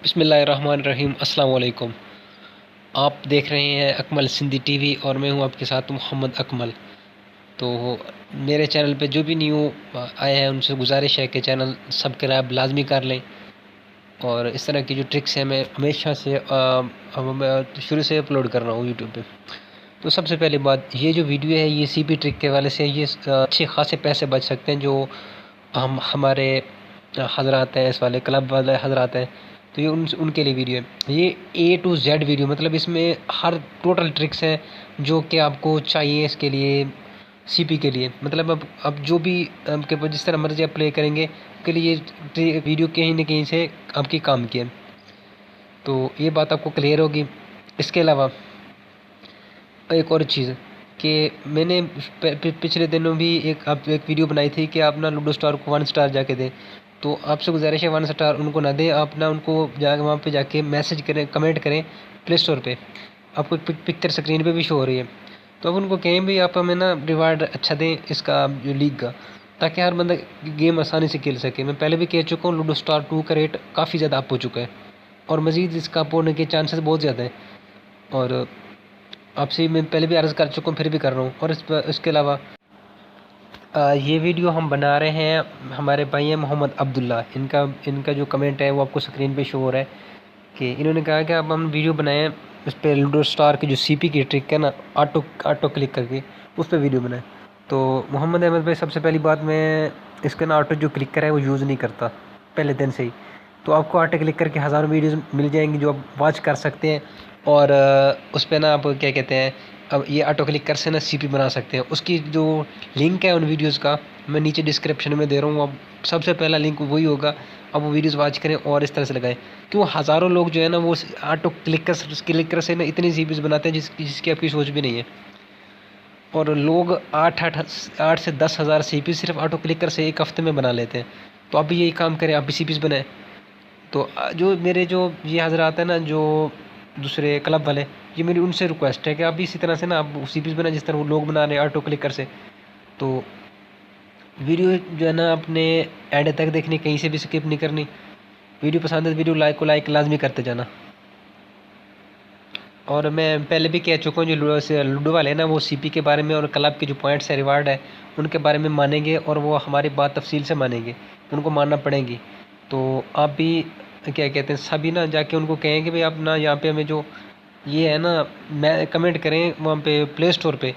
बिस्मिल्लाहिर्रहमानिर्रहीम अस्सलाम वालेकुम। आप देख रहे हैं अकमल सिंधी टीवी और मैं हूं आपके साथ मोहम्मद अकमल। तो मेरे चैनल पे जो भी न्यू आए हैं उनसे गुजारिश है कि चैनल सब्सक्राइब लाजमी कर लें। और इस तरह की जो ट्रिक्स हैं मैं हमेशा से शुरू से अपलोड कर रहा हूँ यूट्यूब पे। तो सबसे पहली बात, ये जो वीडियो है ये सीपी ट्रिक के वाले से ये अच्छे खासे पैसे बच सकते हैं जो हम हमारे हज़रात हैं, इस वाले क्लब वाले हज़रात हैं। तो ये उनके लिए वीडियो है। ये ए टू जेड वीडियो, मतलब इसमें हर टोटल ट्रिक्स हैं जो कि आपको चाहिए इसके लिए, सीपी के लिए। मतलब अब जो भी आपके पास जिस तरह मर्जी आप प्ले करेंगे के लिए वीडियो कहीं ना कहीं से आपकी काम की है। तो ये बात आपको क्लियर होगी। इसके अलावा एक और चीज़ कि मैंने पिछले दिनों भी एक वीडियो बनाई थी कि आप ना लूडो स्टार को 1 स्टार जाके दें। तो आपसे गुजारिश है 1 स्टार उनको ना दें, आप ना उनको जा वहाँ पे जाके मैसेज करें, कमेंट करें प्ले स्टोर पे। आपको पिक्चर स्क्रीन पे भी शो हो रही है। तो अब उनको कहें भी आप हमें ना रिवार्ड अच्छा दें इसका, जो लीग का, ताकि हर बंदा गेम आसानी से खेल सके। मैं पहले भी कह चुका हूँ लूडो स्टार 2 का रेट काफ़ी ज़्यादा अप हो चुका है और मज़ीद इसका अप होने के चांसेस बहुत ज़्यादा हैं। और आपसे मैं पहले भी अर्ज़ कर चुका हूँ, फिर भी कर रहा हूँ। और इसके अलावा ये वीडियो हम बना रहे हैं, हमारे भाई हैं मोहम्मद अब्दुल्ला। इनका इनका जो कमेंट है वो आपको स्क्रीन पे शो हो रहा है कि इन्होंने कहा कि अब हम वीडियो बनाएं उस पर लूडो स्टार की जो सीपी की ट्रिक है ना, ऑटो ऑटो क्लिक करके उस पर वीडियो बनाएं। तो मोहम्मद अहमद भाई, सबसे पहली बात, मैं इसका ना ऑटो जो क्लिकर है वो यूज़ नहीं करता पहले दिन से ही। तो आपको ऑटो क्लिक करके हज़ारों वीडियोज़ मिल जाएंगी जो आप वॉच कर सकते हैं। और उस पर ना आप क्या कहते हैं, अब ये ऑटो क्लिकर से ना सीपी बना सकते हैं। उसकी जो लिंक है उन वीडियोज़ का मैं नीचे डिस्क्रिप्शन में दे रहा हूँ। अब सबसे पहला लिंक वही होगा, अब वो वीडियोज़ वॉच करें और इस तरह से लगाएं। क्यों हज़ारों लोग जो है ना वो ऑटो क्लिकर से ना इतनी सीपीज़ बनाते हैं जिसकी आपकी सोच भी नहीं है। और लोग 8 से 10 हज़ार सीपी सिर्फ ऑटो क्लिकर से एक हफ्ते में बना लेते हैं। तो आप भी यही काम करें, आप भी सीपीज़ बनाएं। तो जो मेरे जो ये हज़रात हैं ना, जो दूसरे क्लब वाले, ये मेरी उनसे रिक्वेस्ट है कि आप भी इसी तरह से ना आप सीपीज़ बनाएं जिस तरह वो लोग बना रहे हैं ऑटो क्लिकर से। तो वीडियो जो है ना अपने एंड तक देखनी, कहीं से भी स्किप नहीं करनी। वीडियो पसंद है तो वीडियो लाइक लाजमी करते जाना। और मैं पहले भी कह चुका हूँ जो लूडो वाले हैं ना, वो सीपी के बारे में और क्लब के जो पॉइंट्स है, रिवार्ड है, उनके बारे में मानेंगे और वो हमारी बात तफसील से मानेंगे, उनको मानना पड़ेगी। तो आप भी क्या कहते हैं, सभी ना जाके उनको कहें कि भाई आप ना यहाँ पे हमें जो ये है ना, मैं कमेंट करें वहाँ पे प्ले स्टोर पे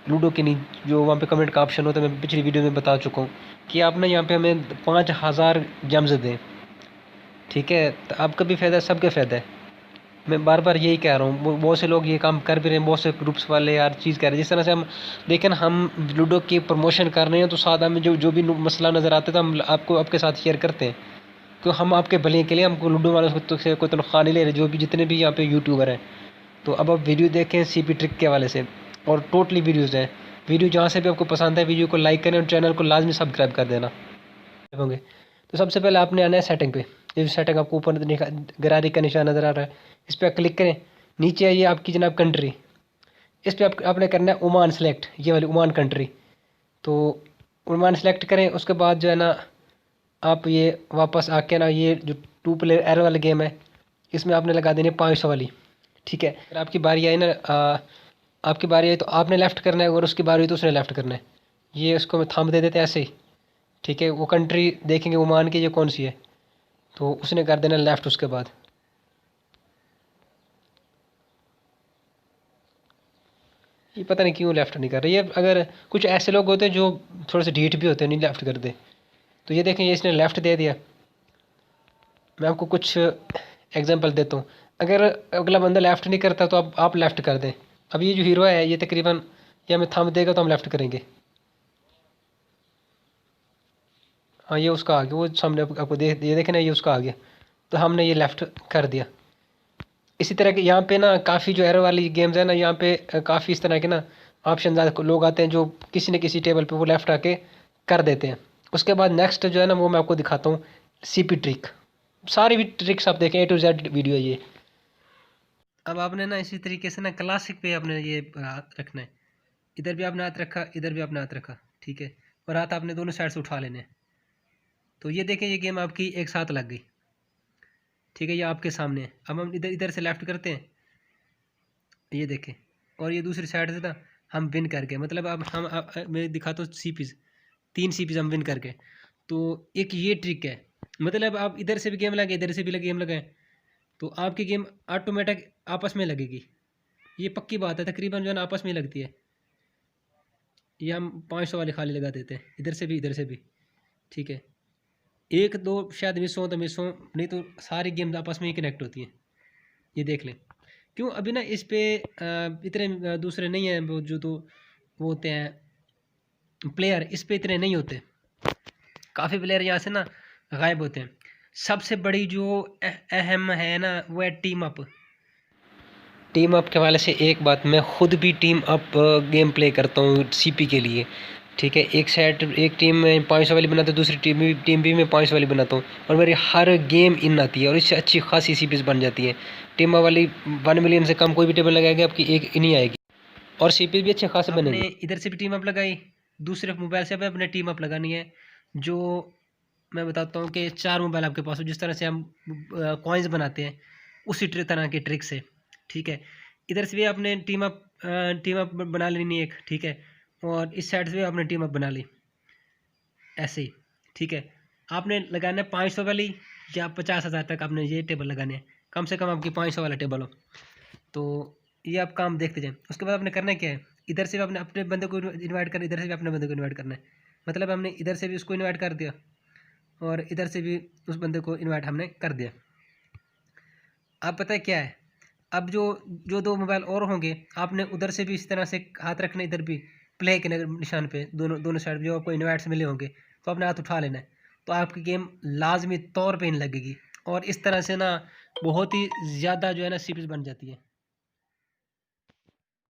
लूडो के नीचे जो वहाँ पे कमेंट का ऑप्शन होता है, मैं पिछली वीडियो में बता चुका हूँ कि आप ना यहाँ पे हमें 5000 जेम्स दें। ठीक है, तो आपका भी फ़ायदा है, सबका फ़ायदा है। मैं बार बार यही कह रहा हूँ, बहुत से लोग ये काम कर भी रहे हैं, बहुत से ग्रुप्स वाले यार चीज़ कह रहे हैं। जिस तरह से हम देखें ना, हम लूडो की प्रमोशन कर रहे हैं तो साथ हमें जो जो भी मसला नज़र आता है तो हम आपको आपके साथ शेयर करते हैं। तो हम आपके भले के लिए, हमको लूडो वालों से कोई तनख्वाह नहीं ले रहे, जो भी जितने भी यहाँ पे यूट्यूबर हैं। तो अब आप वीडियो देखें सीपी ट्रिक के हवाले से, और टोटली वीडियोज़ हैं। वीडियो जहाँ से भी आपको पसंद है वीडियो को लाइक करें और चैनल को लाजमी सब्सक्राइब कर देना होंगे। तो सबसे पहले आपने आना है सेटिंग पे। ये सेटिंग आपको ऊपर गरारी का निशान नज़र आ रहा है, इस पर क्लिक करें। नीचे आइए आपकी जनाब कंट्री, इस पर आपने करना है ओमान सेलेक्ट, ये वाली ओमान कंट्री। तो ओमान सेलेक्ट करें, उसके बाद जो है ना आप ये वापस आके ना ये जो 2 प्लेयर एरो वाला गेम है इसमें आपने लगा देनी है 500 वाली। ठीक है, अगर आपकी बारी आई ना, आपकी बारी आई तो आपने लेफ़्ट करना है, और उसकी बारी हुई तो उसने लेफ़्ट करना है। ये उसको मैं थंब दे देते हैं ऐसे ही। ठीक है, वो कंट्री देखेंगे ओमान की ये कौन सी है, तो उसने कर देना लेफ़्ट। उसके बाद ये पता नहीं क्यों लेफ़्ट नहीं कर रही है। अगर कुछ ऐसे लोग होते हैं जो थोड़े से ढीठ भी होते हैं, नहीं लेफ़्ट करते। तो ये देखें, ये इसने लेफ़्ट दे दिया। मैं आपको कुछ एग्जांपल देता हूँ। अगर अगला बंदा लेफ़्ट नहीं करता तो आप लेफ़्ट कर दें। अब ये जो हीरो है ये तकरीबन, ये हमें थंब देगा तो हम लेफ़्ट करेंगे। हाँ, ये उसका आ गया, वो सामने आपको ये देखे ना, ये उसका आ गया, तो हमने ये लेफ़्ट कर दिया। इसी तरह के यहाँ पे ना काफ़ी जो एरो वाली गेम्स है ना, यहाँ पे काफ़ी इस तरह के ना ऑप्शन ज़्यादा लोग आते हैं जो किसी न किसी टेबल पे वो लेफ़्ट आके कर देते हैं। उसके बाद नेक्स्ट जो है ना वो मैं आपको दिखाता हूँ सीपी ट्रिक। सारी भी ट्रिक्स आप देखें, A to Z वीडियो है ये। अब आपने ना इसी तरीके से ना क्लासिक पे आपने ये हाथ रखना है। इधर भी आपने हाथ रखा, इधर भी आपने हाथ रखा। ठीक है, और हाथ आपने दोनों साइड से उठा लेने हैं। तो ये देखें, ये गेम आपकी एक साथ लग गई। ठीक है, ये आपके सामने है। अब हम इधर इधर से लेफ्ट करते हैं, ये देखें, और ये दूसरी साइड से ना हम विन करके, मतलब अब हम मैं दिखाता हूँ सीपीज, 3 सीपीज हम विन करके। तो एक ये ट्रिक है, मतलब आप इधर से भी गेम लगाए, इधर से भी गेम लगाएं, तो आपकी गेम ऑटोमेटिक आपस में लगेगी। ये पक्की बात है, तकरीबन जो है ना आपस में लगती है। ये हम 500 वाली खाली लगा देते हैं, इधर से भी इधर से भी, ठीक है। एक दो शायद मिस हो तो मिस हो, नहीं तो सारी गेम्स आपस में ही कनेक्ट होती हैं। ये देख लें। क्यों अभी ना इस पे इतने दूसरे नहीं हैं, वो जो तो वो होते हैं प्लेयर, इस पे इतने नहीं होते। काफ़ी प्लेयर यहाँ से ना गायब होते हैं। सबसे बड़ी जो अहम है ना, वो है टीम अप। टीम अप के हवाले से एक बात, मैं खुद भी टीम अप गेम प्ले करता हूँ सीपी के लिए, ठीक है। एक साइड एक टीम में 500 वाली बनाता हूँ, दूसरी टीम भी मैं 500 वाली बनाता हूँ, और मेरी हर गेम इन आती है, और इससे अच्छी खासी सीपीज बन जाती है। टीम अप वाली 1 मिलियन से कम कोई भी टेबल लगाएगा आपकी एक इन ही आएगी, और सीपीज भी अच्छे खासे बनेंगे। इधर से भी टीम अप लगाई, दूसरे मोबाइल से भी अपने टीम अप लगानी है। जो मैं बताता हूँ कि 4 मोबाइल आपके पास हो, जिस तरह से हम कॉइन्स बनाते हैं उसी तरह की ट्रिक से, ठीक है। इधर से भी आपने टीम अप बना लेनी एक, ठीक है, और इस साइड से भी आपने टीम अप बना ली, ऐसे ही, ठीक है। आपने लगाना है 500 वाली या 50,000 तक आपने ये टेबल लगाने हैं, कम से कम आपकी 500 वाला टेबल हो। तो ये आप काम देखते जाएं। उसके बाद आपने करना क्या है, इधर से भी आपने अपने बंदे को इन्वाइट करना, इधर से भी अपने बंदे को इन्वाइट करना है। मतलब हमने इधर से भी उसको इन्वाइट कर दिया, और इधर से भी उस बंदे को इन्वाइट हमने कर दिया। अब पता है क्या है, अब जो जो 2 मोबाइल और होंगे, आपने उधर से भी इस तरह से हाथ रखना, इधर भी प्ले के निशान पे, दोनों दोनों साइड जो आपको इन्वाइट्स मिले होंगे, तो आपने हाथ उठा लेना है, तो आपकी गेम लाजमी तौर पे इन लगेगी। और इस तरह से ना बहुत ही ज़्यादा जो है ना सीरीज बन जाती है।